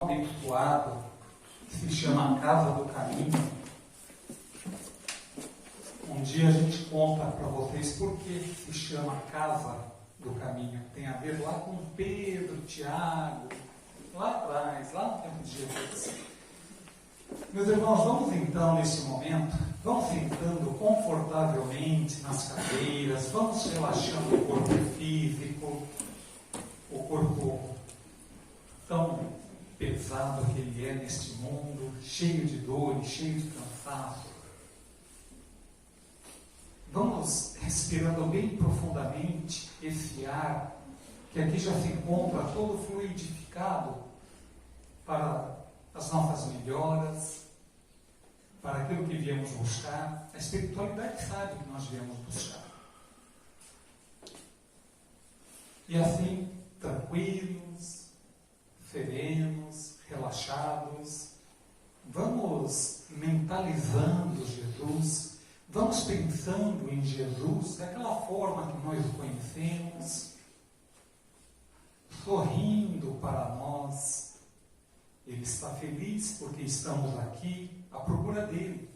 abençoado que se chama Casa do Caminho. Um dia a gente conta para vocês por que se chama Casa do Caminho. Tem a ver lá com Pedro, Tiago, lá atrás, lá no tempo de Jesus. Meus irmãos, vamos então nesse momento, vamos sentando confortavelmente nas cadeiras, vamos relaxando o corpo físico, o corpo tão pesado que ele é neste mundo, cheio de dores, cheio de cansaço. Vamos respirando bem profundamente esse ar que aqui já se encontra todo fluidificado para as nossas melhoras, para aquilo que viemos buscar. A espiritualidade sabe que nós viemos buscar. E assim, tranquilos, serenos, relaxados, vamos mentalizando Jesus, vamos pensando em Jesus daquela forma que nós o conhecemos, sorrindo para nós. Ele está feliz porque estamos aqui à procura dele,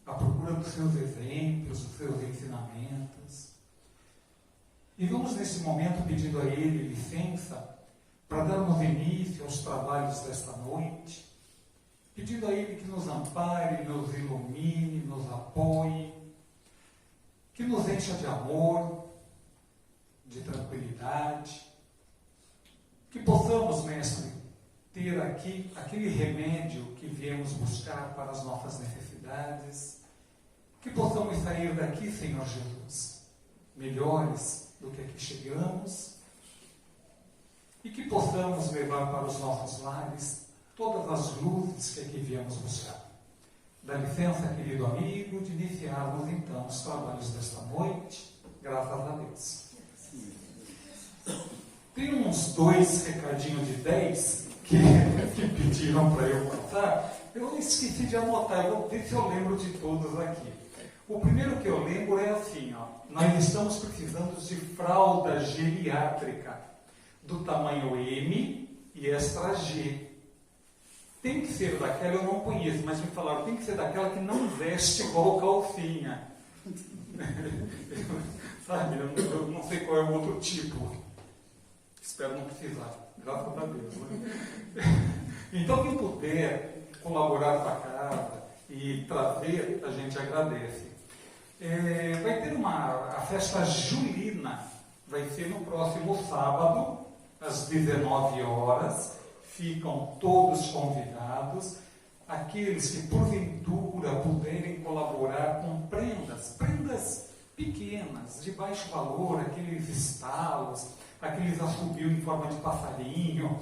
à procura dos seus exemplos, dos seus ensinamentos. E vamos nesse momento pedindo a ele licença para darmos início aos trabalhos desta noite, pedindo a ele que nos ampare, nos ilumine, nos apoie, que nos encha de amor, de tranquilidade, que possamos, mestre, ter aqui aquele remédio que viemos buscar para as nossas necessidades, que possamos sair daqui, Senhor Jesus, melhores do que aqui chegamos, e que possamos levar para os nossos lares todas as luzes que aqui viemos buscar. Dá licença, querido amigo, de iniciarmos então os trabalhos desta noite, graças a Deus. Tem uns 2 recadinhos de 10 que pediram para eu passar. Eu esqueci de anotar, eu vou ver se eu lembro de todos aqui. O primeiro que eu lembro é assim, ó, nós estamos precisando de fralda geriátrica do tamanho M e extra G. Tem que ser daquela, eu não conheço, mas me falaram, tem que ser daquela que não veste igual calcinha. Sabe, eu não sei qual é o outro tipo. Espero não precisar, graças a Deus. Né? Então, quem puder colaborar com a casa e trazer, a gente agradece. Vai ter a festa julina, vai ser no próximo sábado, às 19 horas. Ficam todos convidados. Aqueles que porventura puderem colaborar com prendas pequenas, de baixo valor, aqueles estalos, aqueles assobios em forma de passarinho,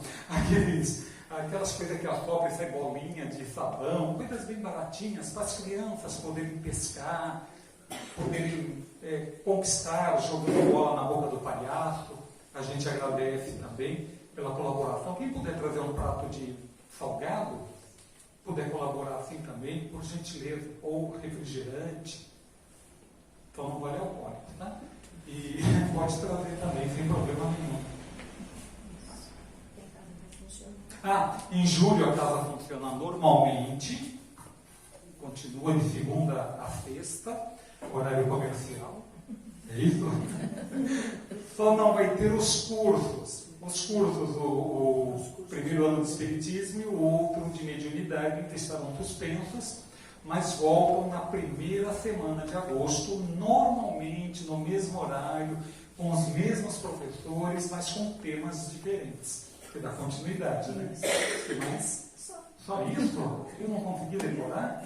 aquelas coisas que assopram e sai bolinha de sabão, coisas bem baratinhas para as crianças poderem pescar, poderem conquistar jogando bola na boca do palhaço. A gente agradece também pela colaboração. Quem puder trazer um prato de salgado, puder colaborar assim também, por gentileza, ou refrigerante, então não vale alcoólico, tá? E pode trazer também, sem problema nenhum. Em julho a casa funciona normalmente, continua de segunda a sexta, horário comercial, é isso? Só não vai ter os cursos. O primeiro ano de Espiritismo e o outro de Mediunidade, que estarão suspensos, mas voltam na primeira semana de agosto, normalmente no mesmo horário, com os mesmos professores, mas com temas diferentes. Que dá continuidade, né? Mas só isso? Eu não consegui decorar?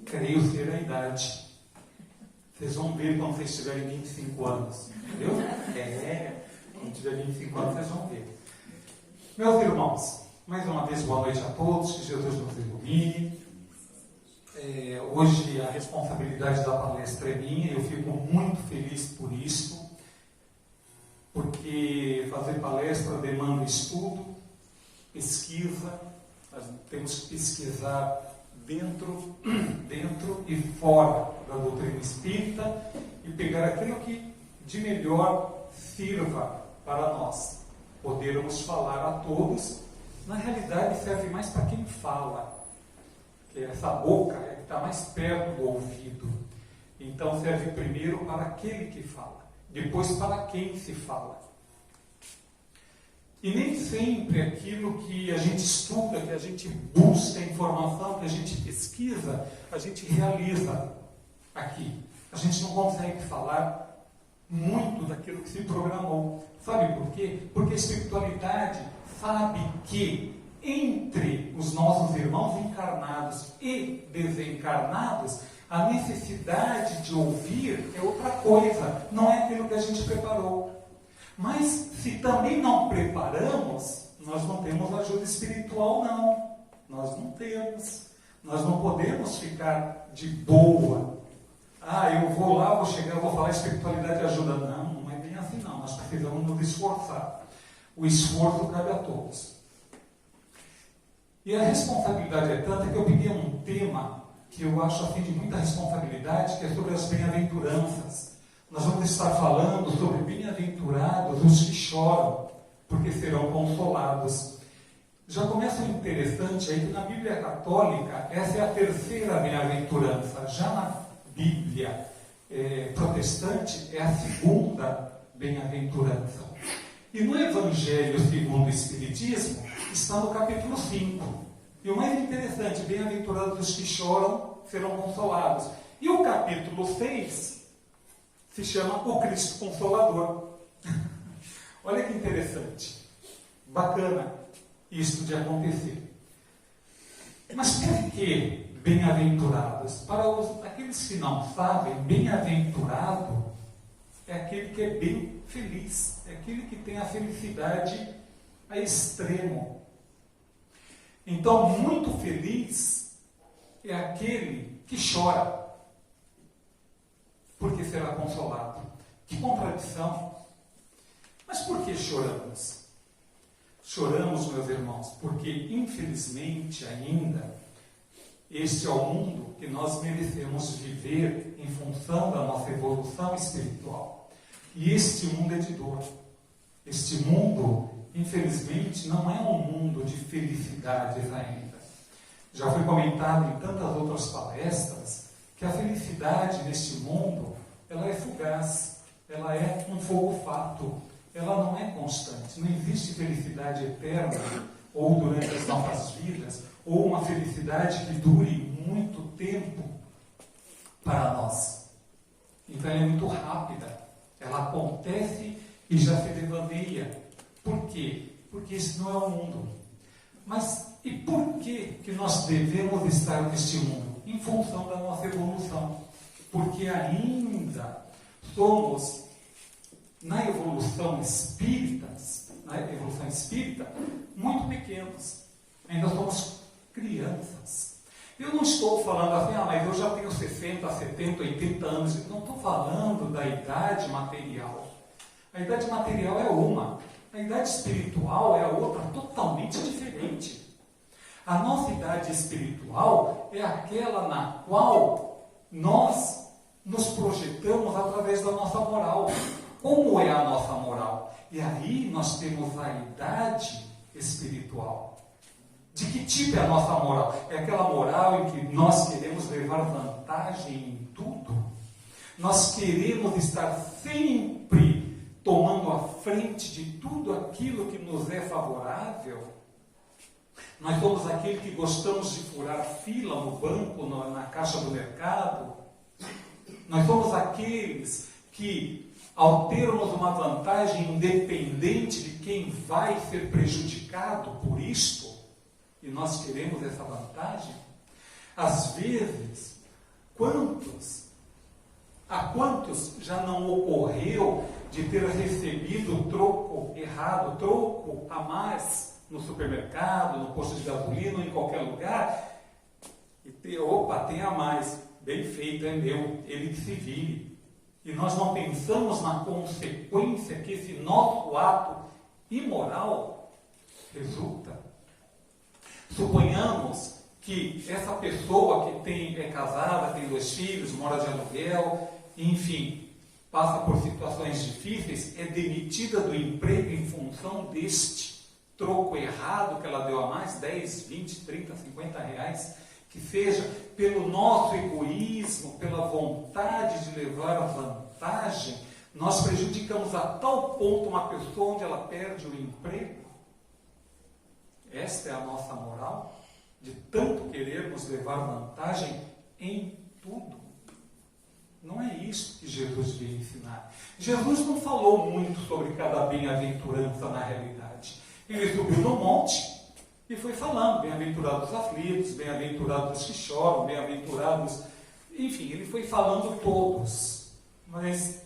Creio ser a idade. Vocês vão ver quando vocês tiverem 25 anos. Entendeu? Quando tiver 25 anos, vocês vão ver. Meus irmãos, mais uma vez, boa noite a todos. Que Jesus nos ilumine. Hoje a responsabilidade da palestra é minha. Eu fico muito feliz por isso. Porque fazer palestra demanda estudo, pesquisa. Nós temos que pesquisar dentro e fora da doutrina espírita e pegar aquilo que de melhor sirva para nós. podermos falar a todos. Na realidade, serve mais para quem fala, que essa boca é que está mais perto do ouvido. Então, serve primeiro para aquele que fala, depois para quem se fala. E nem sempre aquilo que a gente estuda, que a gente busca informação, que a gente pesquisa, a gente realiza aqui. A gente não consegue falar muito daquilo que se programou. Sabe por quê? Porque a espiritualidade sabe que entre os nossos irmãos encarnados e desencarnados, a necessidade de ouvir é outra coisa, não é aquilo que a gente preparou. Mas se também não preparamos, nós não temos ajuda espiritual, não. Nós não temos. Nós não podemos ficar de boa. Eu vou lá, vou chegar, eu vou falar espiritualidade ajuda. Não, não é bem assim não. Nós precisamos nos esforçar. O esforço cabe a todos. E a responsabilidade é tanta que eu peguei um tema que eu acho assim de muita responsabilidade, que é sobre as bem-aventuranças. Nós vamos estar falando sobre bem-aventurados os que choram, porque serão consolados. Já começa o interessante aí que na Bíblia Católica, essa é a terceira bem-aventurança. Já na Bíblia protestante, é a segunda bem-aventurança. E no Evangelho segundo o Espiritismo, está no capítulo 5. E o mais interessante, bem-aventurados os que choram, serão consolados. E o capítulo 6 se chama O Cristo Consolador. Olha que interessante. Bacana isso de acontecer. Mas por que bem-aventurados? Para aqueles que não sabem, bem-aventurado é aquele que é bem feliz. É aquele que tem a felicidade a extremo. Então, muito feliz é aquele que chora, porque será consolado. Que contradição! Mas por que choramos? Choramos, meus irmãos, porque infelizmente ainda este é o mundo que nós merecemos viver em função da nossa evolução espiritual. E este mundo é de dor. Este mundo, infelizmente, não é um mundo de felicidades ainda. Já foi comentado em tantas outras palestras que a felicidade neste mundo, ela é fugaz, ela é um fogo fato, ela não é constante. Não existe felicidade eterna, ou durante as nossas vidas, ou uma felicidade que dure muito tempo para nós. Então ela é muito rápida, ela acontece e já se devaneia. Por quê? Porque esse não é o mundo. Mas e por que nós devemos estar neste mundo? Em função da nossa evolução. Porque ainda somos, na evolução espírita, muito pequenos. Ainda somos crianças. Eu não estou falando assim, mas eu já tenho 60, 70, 80 anos. Não estou falando da idade material. A idade material é uma. A idade espiritual é a outra, totalmente diferente. A nossa idade espiritual é aquela na qual nós nos projetamos através da nossa moral. Como é a nossa moral? E aí nós temos a idade espiritual. De que tipo é a nossa moral? É aquela moral em que nós queremos levar vantagem em tudo? Nós queremos estar sempre tomando a frente de tudo aquilo que nos é favorável? Nós somos aquele que gostamos de furar fila no banco, na caixa do mercado? Nós somos aqueles que, ao termos uma vantagem independente de quem vai ser prejudicado por isto, e nós queremos essa vantagem? Às vezes, a quantos já não ocorreu de ter recebido troco errado, troco a mais no supermercado, no posto de gasolina, ou em qualquer lugar, e tem a mais, bem feito, é meu, ele que se vire. E nós não pensamos na consequência que esse nosso ato imoral resulta. Suponhamos que essa pessoa que é casada, tem 2 filhos, mora de aluguel, enfim, passa por situações difíceis, é demitida do emprego em função deste troco errado que ela deu a mais, 10, 20, 30, 50 reais, que seja pelo nosso egoísmo, pela vontade de levar vantagem, nós prejudicamos a tal ponto uma pessoa onde ela perde o emprego. Esta é a nossa moral, de tanto querermos levar vantagem em tudo. Não é isso que Jesus veio ensinar. Jesus não falou muito sobre cada bem-aventurança na realidade. Ele subiu no monte e foi falando, bem-aventurados os aflitos, bem-aventurados os que choram, bem-aventurados... Enfim, ele foi falando todos, mas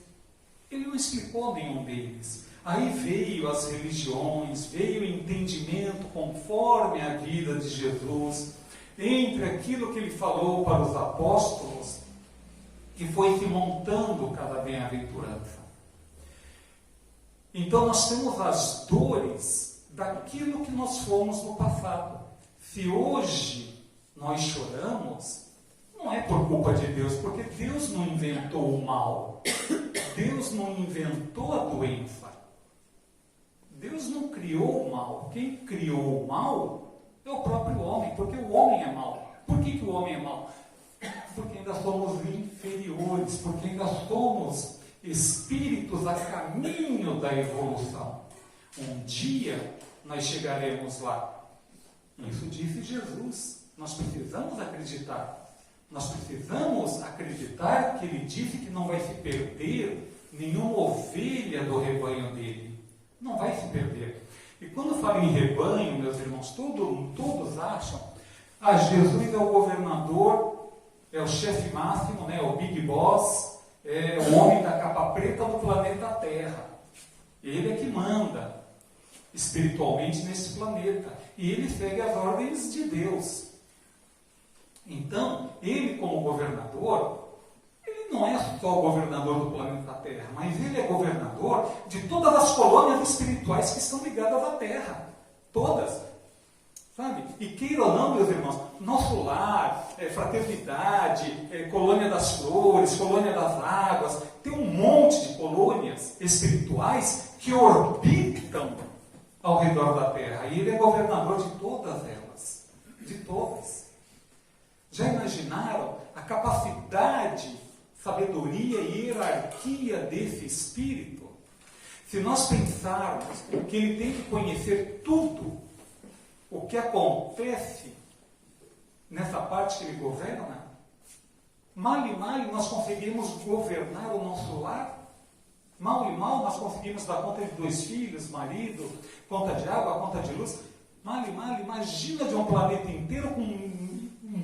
ele não explicou nenhum deles. Aí veio as religiões, veio o entendimento conforme a vida de Jesus, entre aquilo que ele falou para os apóstolos, que foi se montando cada bem-aventurança. Então nós temos as dores daquilo que nós fomos no passado. Se hoje nós choramos, não é por culpa de Deus, porque Deus não inventou o mal. Deus não inventou a doença. Deus não criou o mal. Quem criou o mal é o próprio homem, porque o homem é mau. Por que o homem é mau? Porque ainda somos inferiores, porque ainda somos espíritos a caminho da evolução. Um dia nós chegaremos lá. Isso disse Jesus. Nós precisamos acreditar. Nós precisamos acreditar que ele disse que não vai se perder nenhuma ovelha do rebanho dele. Não vai se perder. E quando falo em rebanho, meus irmãos, todos acham, Jesus é o governador, é o chefe máximo, né, o big boss, é o homem da capa preta do planeta Terra. Ele é que manda espiritualmente nesse planeta. E ele segue as ordens de Deus. Então, ele como governador, ele não é só o governador do planeta Terra, mas ele é governador de todas as colônias espirituais que estão ligadas à Terra. Todas. Sabe? E queira ou não, meus irmãos, nosso lar, fraternidade, colônia das flores, colônia das águas, tem um monte de colônias espirituais que orbitam ao redor da Terra. E ele é governador de todas elas. De todas. Já imaginaram a capacidade, sabedoria e hierarquia desse espírito? Se nós pensarmos que ele tem que conhecer tudo o que acontece nessa parte que ele governa, mal e mal nós conseguimos governar o nosso lar? Mal e mal nós conseguimos dar conta de 2 filhos, marido, conta de água, conta de luz? Mal e mal, imagina de um planeta inteiro com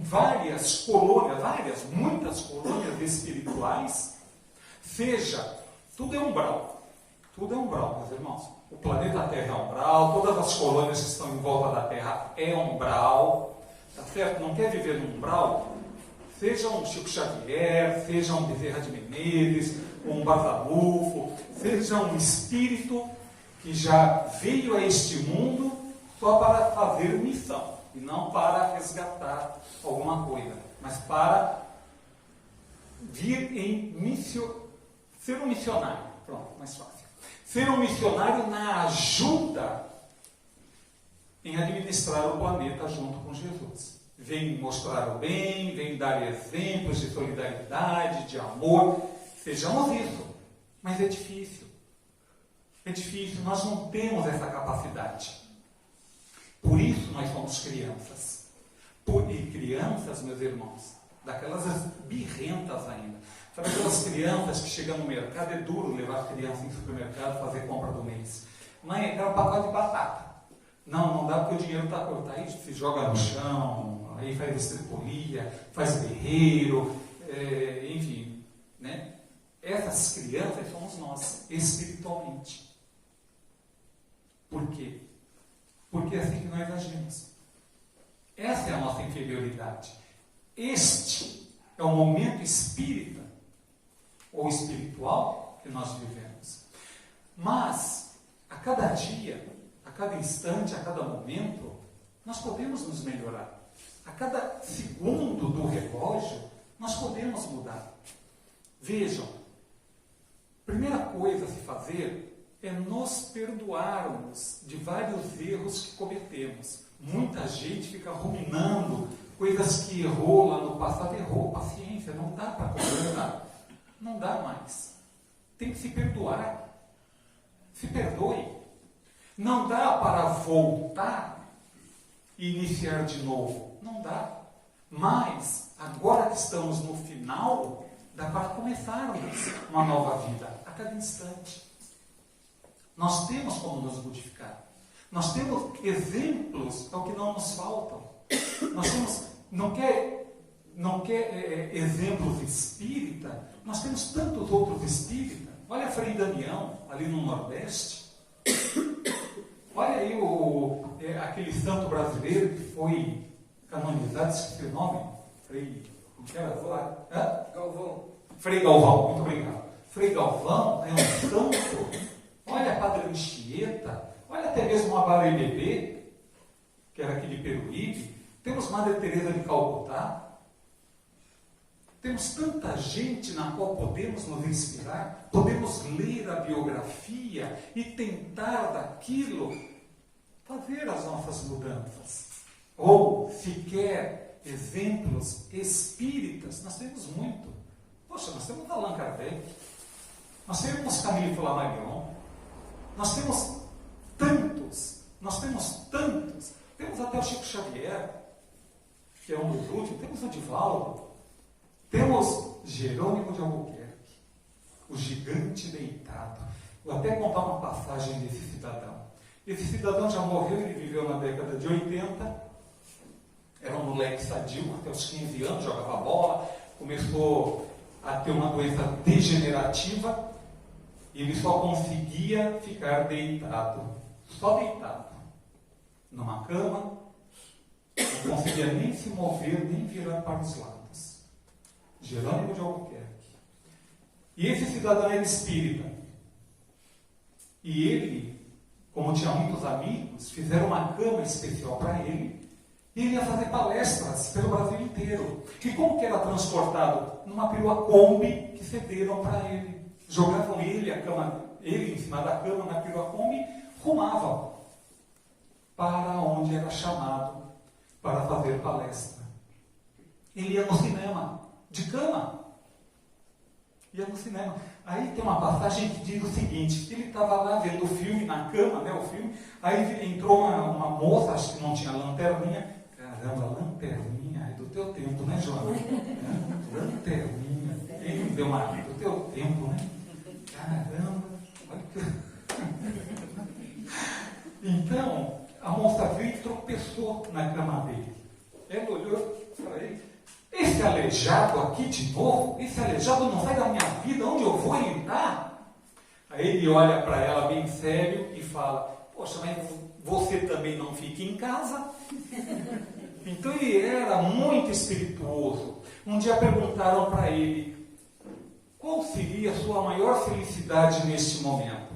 várias colônias, muitas colônias espirituais. Seja, tudo é umbral. Tudo é umbral, meus irmãos. O planeta Terra é umbral, todas as colônias que estão em volta da Terra é umbral. Tá certo? Não quer viver no umbral? Seja um Chico Xavier, seja um Bezerra de Menezes, um Basalufo, seja um espírito que já veio a este mundo só para fazer missão. E não para resgatar alguma coisa, mas para vir ser um missionário. Pronto, mais fácil. Ser um missionário na ajuda em administrar o planeta junto com Jesus. Vem mostrar o bem, vem dar exemplos de solidariedade, de amor. Sejamos isso. Mas é difícil. É difícil, nós não temos essa capacidade. Por isso nós somos crianças. E crianças, meus irmãos, daquelas birrentas ainda. Sabe aquelas crianças que chegam no mercado, é duro levar criança em supermercado fazer compra do mês. Mãe, quero um pacote de batata. Não dá porque o dinheiro está curto. Aí se joga no chão, aí faz estripulia, faz berreiro, enfim. Né? Essas crianças somos nós, espiritualmente. Por quê? Porque é assim que nós agimos. Essa é a nossa inferioridade. Este é o momento espírita ou espiritual que nós vivemos. Mas, a cada dia, a cada instante, a cada momento, nós podemos nos melhorar. A cada segundo do relógio, nós podemos mudar. Vejam, Primeira coisa a se fazer é nos perdoarmos de vários erros que cometemos. Muita gente fica ruminando coisas que errou lá no passado. Errou, paciência, não dá para consertar. Não dá mais. Tem que se perdoar. Se perdoe. Não dá para voltar e iniciar de novo. Não dá. Mas, agora que estamos no final, dá para começarmos uma nova vida a cada instante. Nós temos como nos modificar. Nós temos exemplos, é o que não nos faltam. Nós temos, não quer exemplos espírita, nós temos tantos outros espíritas. Olha Frei Damião, ali no Nordeste. Olha aí aquele santo brasileiro que foi canonizado, esqueci o nome. Frei, como que era? Galvão. Frei Galvão, muito obrigado. Frei Galvão é um santo. Olha a Padre Anchieta, olha até mesmo a Bala Bebê, que era aqui de Peruíbe. Temos Madre Teresa de Calcutá. Temos tanta gente na qual podemos nos inspirar, podemos ler a biografia e tentar daquilo fazer as nossas mudanças. Ou, se quer exemplos espíritas, nós temos muito. Poxa, nós temos Allan Kardec, nós temos Camille Flammarion, nós temos tantos, temos até o Chico Xavier, que é um dos últimos, temos o Divaldo, temos Jerônimo de Albuquerque, o gigante deitado. Vou até contar uma passagem desse cidadão. Esse cidadão já morreu, ele viveu na década de 80, era um moleque sadio, até os 15 anos, jogava bola, começou a ter uma doença degenerativa, e ele só conseguia ficar deitado, só deitado, numa cama, não conseguia nem se mover, nem virar para os lados. Jerônimo de Albuquerque. E esse cidadão era espírita. E ele, como tinha muitos amigos, fizeram uma cama especial para ele, e ele ia fazer palestras pelo Brasil inteiro. E como que era transportado? Numa perua Kombi que cederam para ele. Jogavam ele em cima da cama, na perua Kombi, rumavam para onde era chamado para fazer palestra. Ele ia no cinema, de cama. Ia no cinema. Aí tem uma passagem que diz o seguinte: ele estava lá vendo o filme, na cama, né, o filme, aí entrou uma moça, acho que não tinha lanterninha. Caramba, lanterninha, é do teu tempo, né, Joana? Lanterninha. Ele me deu uma do teu tempo, né? Caramba, olha que... Então, a moça veio e tropeçou na cama dele. Ela olhou para ele: esse aleijado aqui de novo? Esse aleijado não sai da minha vida, onde eu vou ele está? Aí ele olha para ela bem sério e fala: poxa, mas você também não fica em casa? Então ele era muito espirituoso. Um dia perguntaram para ele: qual seria a sua maior felicidade neste momento?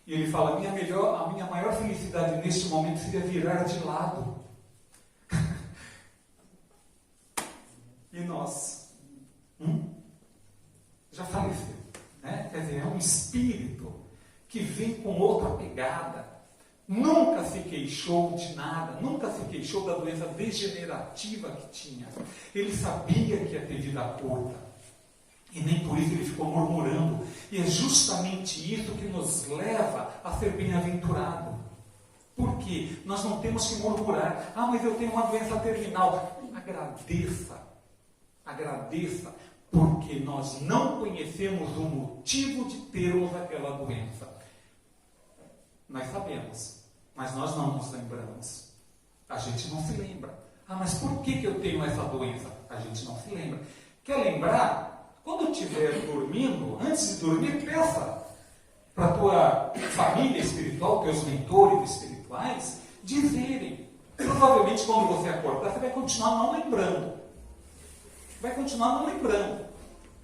E ele fala: a minha maior felicidade neste momento seria virar de lado. E nós? Já faleceu. Né? Quer dizer, é um espírito que vem com outra pegada. Nunca se queixou de nada, nunca se queixou da doença degenerativa que tinha. Ele sabia que ia ter vida curta. E nem por isso ele ficou murmurando. E é justamente isso que nos leva a ser bem-aventurado. Por quê? Nós não temos que murmurar: ah, mas eu tenho uma doença terminal. Agradeça, porque nós não conhecemos o motivo de termos aquela doença. Nós sabemos, mas nós não nos lembramos. A gente não se lembra. Ah, mas por que eu tenho essa doença? A gente não se lembra. Quer lembrar? Quando estiver dormindo, antes de dormir, peça para a tua família espiritual, teus mentores espirituais, dizerem. Provavelmente, quando você acordar, você vai continuar não lembrando.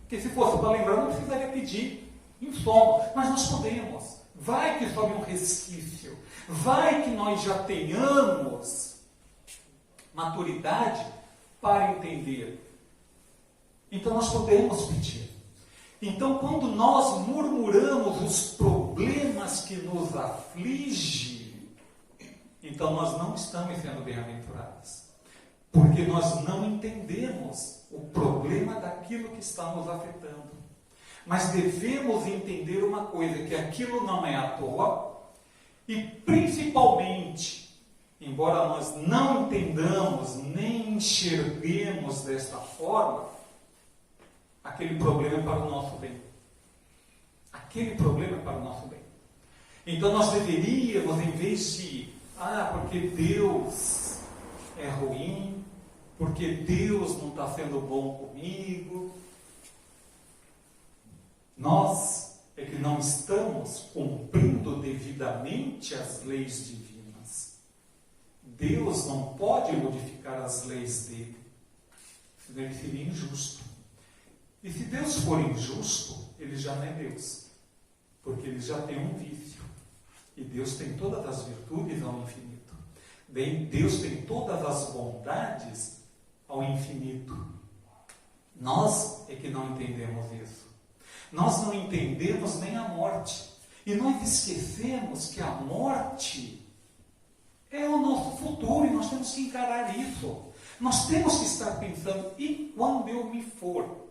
Porque se fosse para lembrar, não precisaria pedir em sono. Mas nós podemos. Vai que sobe um resquício. Vai que nós já tenhamos maturidade para entender. Então nós podemos pedir. Então, quando nós murmuramos os problemas que nos afligem, então nós não estamos sendo bem-aventurados. Porque nós não entendemos o problema daquilo que está nos afetando. Mas devemos entender uma coisa, que aquilo não é à toa, e principalmente, embora nós não entendamos, nem enxerguemos desta forma, aquele problema é para o nosso bem. Aquele problema é para o nosso bem. Então nós deveríamos, em vez de, porque Deus é ruim, porque Deus não está sendo bom comigo, nós é que não estamos cumprindo devidamente as leis divinas. Deus não pode modificar as leis dele, senão ele seria injusto. E se Deus for injusto, ele já não é Deus, porque ele já tem um vício. E Deus tem todas as virtudes ao infinito. Deus tem todas as bondades ao infinito. Nós é que não entendemos isso. Nós não entendemos nem a morte. E nós esquecemos que a morte é o nosso futuro e nós temos que encarar isso. Nós temos que estar pensando, e quando eu me for?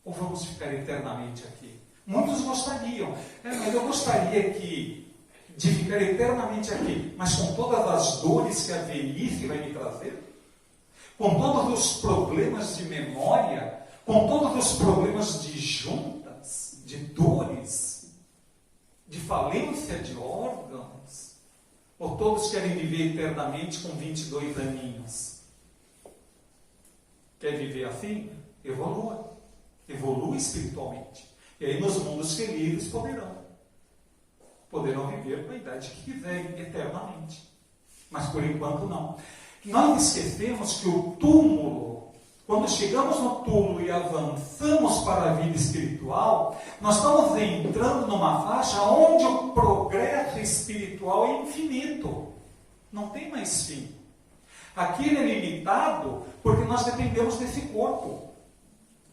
Ou vamos ficar eternamente aqui? Muitos gostariam, mas eu gostaria de ficar eternamente aqui, mas com todas as dores que a velhice vai me trazer, com todos os problemas de memória, com todos os problemas de juntas, de dores, de falência de órgãos, ou todos querem viver eternamente com 22 aninhos? Quer viver assim? Evolua. Evolua espiritualmente. E aí nos mundos felizes poderão viver com a idade que quiserem, eternamente. Mas por enquanto não. Nós esquecemos que o túmulo, quando chegamos no túmulo e avançamos para a vida espiritual, nós estamos entrando numa faixa onde o progresso espiritual é infinito. Não tem mais fim. Aqui ele é limitado porque nós dependemos desse corpo.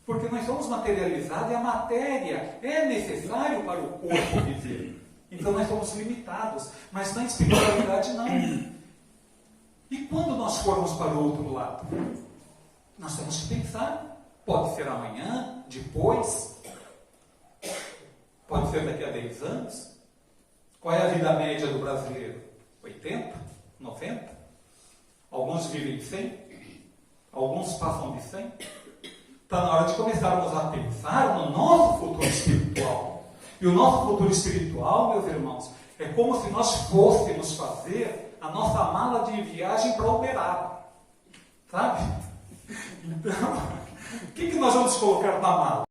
Porque nós somos materializados e a matéria é necessário para o corpo viver. Então nós somos limitados. Mas na espiritualidade não. E quando nós formos para o outro lado? Nós temos que pensar. Pode ser amanhã, depois. Pode ser daqui a 10 anos. Qual é a vida média do brasileiro? 80? 90? Alguns vivem 100? Alguns passam de 100? Está na hora de começarmos a pensar no nosso futuro espiritual. E o nosso futuro espiritual, meus irmãos, é como se nós fôssemos fazer a nossa mala de viagem para Uberaba. Sabe? Então, o que nós vamos colocar na mala?